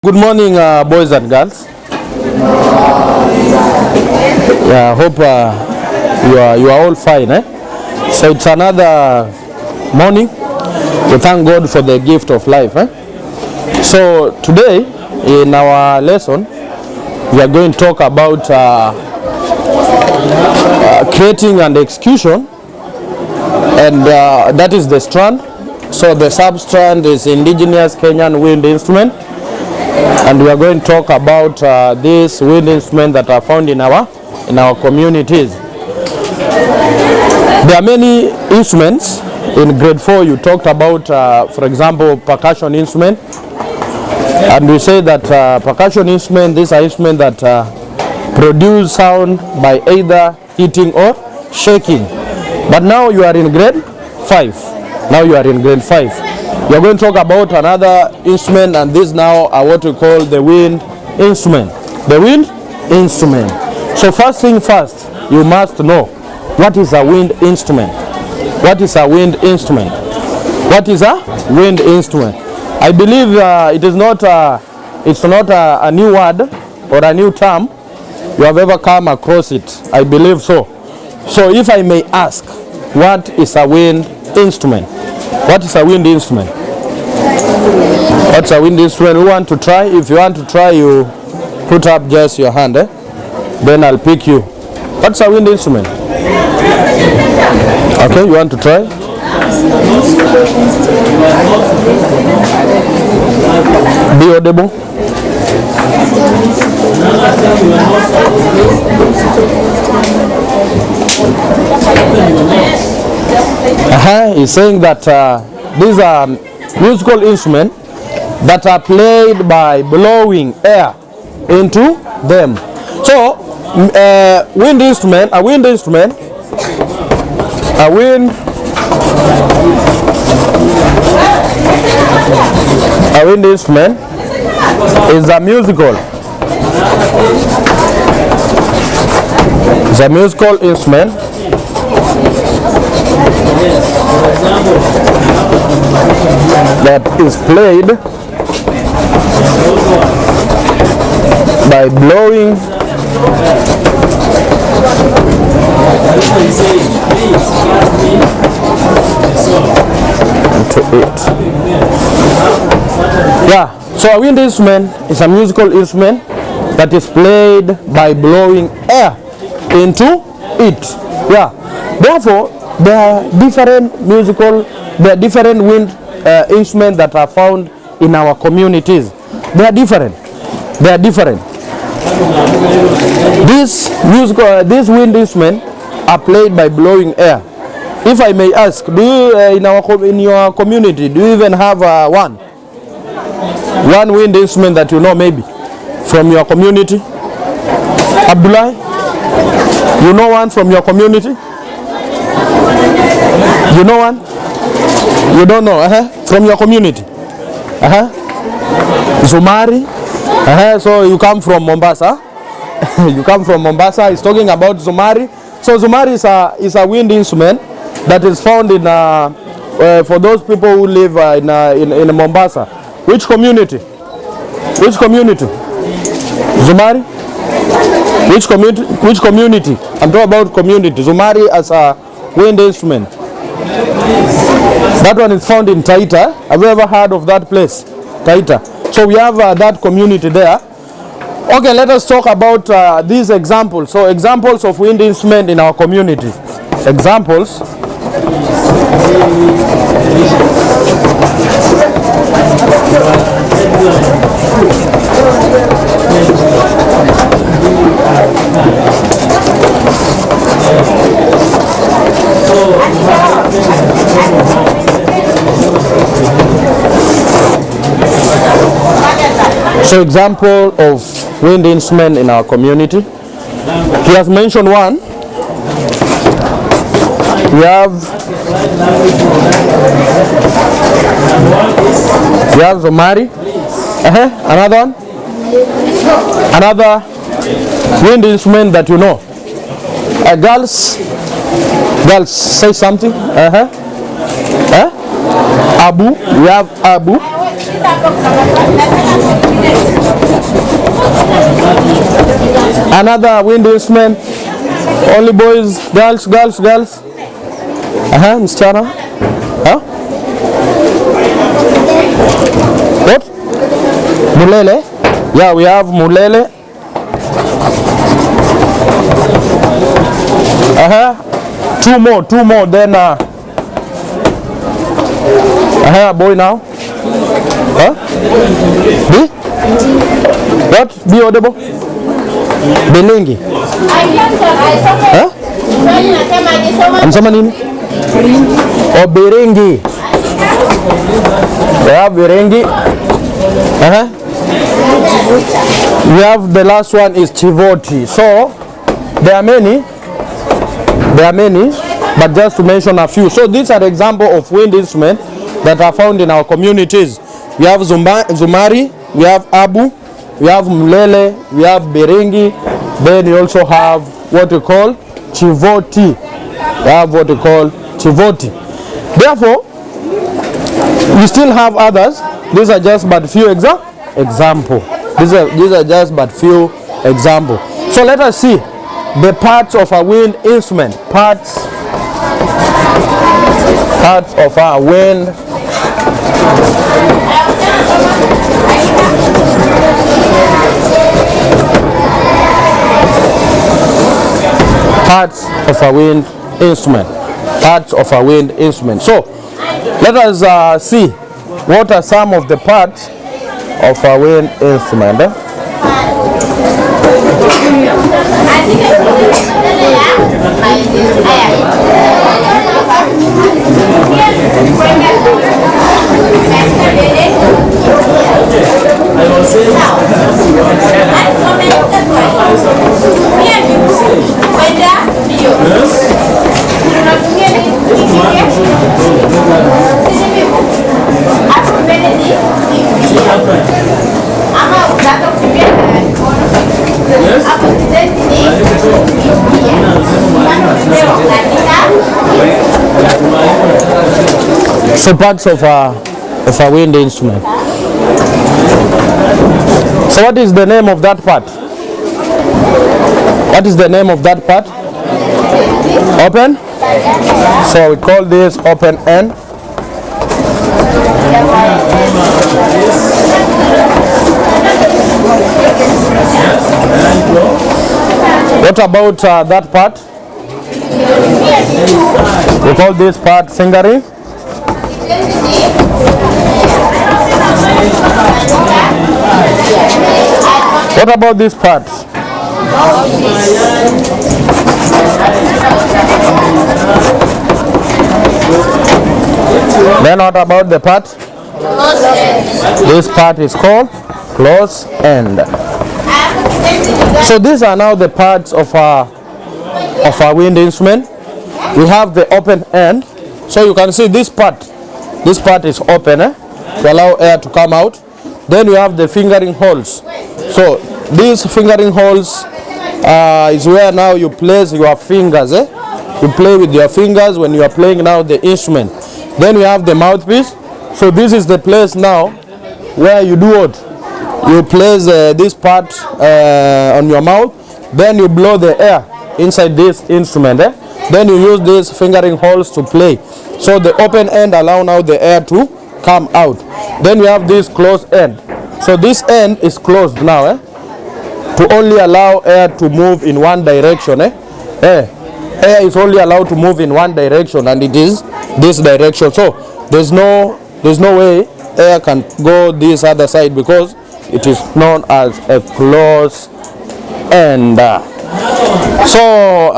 Good morning, boys and girls. Yeah, I hope you are all fine. So it's another morning. We thank God for the gift of life. So today, in our lesson, we are going to talk about creating and execution, and that is the strand. So the substrand is Indigenous Kenyan wind instrument. And we are going to talk about these wind instruments that are found in our communities. There are many instruments. In grade 4 you talked about, for example, percussion instrument. And we say that percussion instrument, these are instruments that produce sound by either hitting or shaking. But now you are in grade 5. Now you are in grade 5. We are going to talk about another instrument, and these now are what we call the wind instrument. The wind instrument. So first thing first, you must know what is a wind instrument. What is a wind instrument? What is a wind instrument? I believe it's not a new word or a new term. You have ever come across it. I believe so. So if I may ask, what is a wind instrument? What is a wind instrument? What's a wind instrument? Who want to try? If you want to try, you put up just your hand. Then I'll pick you. What's a wind instrument? Okay, you want to try? Be audible. He's saying that these are musical instruments that are played by blowing air into them. So, a wind instrument is a musical. It's a musical instrument that is played by blowing into it. Yeah, so a wind instrument is a musical instrument that is played by blowing air into it. Yeah, therefore there are different wind instruments that are found in our communities. They are different. These wind instruments are played by blowing air. If I may ask, do you in your community, do you even have one wind instrument that you know, maybe from your community? Abdullah, you know one from your community? You know one? You don't know? From your community? Zumari? So you come from Mombasa? You come from Mombasa. He's talking about Zumari. So Zumari is a wind instrument that is found in for those people who live in Mombasa. Which community? Which community? Zumari? Which community? I'm talking about community. Zumari as a wind instrument. That one is found in Taita. Have you ever heard of that place? Taita. So we have that community there. Okay, let us talk about these examples. So examples of wind instrument in our community. Examples. So example of wind instrument in our community. He has mentioned one. We have Zomari. Another one. Another wind instrument that you know. Girls, say something. Abu. We have Abu. Another wind instrument. Only boys, girls. Msichana. Huh? What? Mulele. Yeah, we have mulele. Two more. Then boy now. Huh? B? What? B audible? Belingi. Huh? Amsema nini? Oh, Biringi. We have Biringi. We have the last one is Chivoti. So there are many, but just to mention a few. So these are examples of wind instruments that are found in our communities. We have Zumari, we have Abu, we have Mulele, we have Biringi, then we also have what we call Chivoti. Therefore, we still have others. These are just but few examples. These are just but few examples. So let us see the parts of a wind instrument. Parts of a wind instrument. So let us see what are some of the parts of a wind instrument. So parts of a wind instrument. So what is the name of that part? Open? So we call this open end. What about that part? We call this part fingering. What about this part? Then what about the part? This part is called close end. So these are now the parts of a wind instrument. We have the open end. So you can see this part is open to allow air to come out. Then you have the fingering holes. So these fingering holes is where now you place your fingers. You play with your fingers when you are playing now the instrument. Then you have the mouthpiece. So this is the place now where you do what? You place this part on your mouth. Then you blow the air inside this instrument. Then you use these fingering holes to play. So the open end allow now the air to come out. Then we have this closed end. So this end is closed now to only allow air to move in one direction. Air is only allowed to move in one direction, and it is this direction. So there's no way air can go this other side because it is known as a closed end. So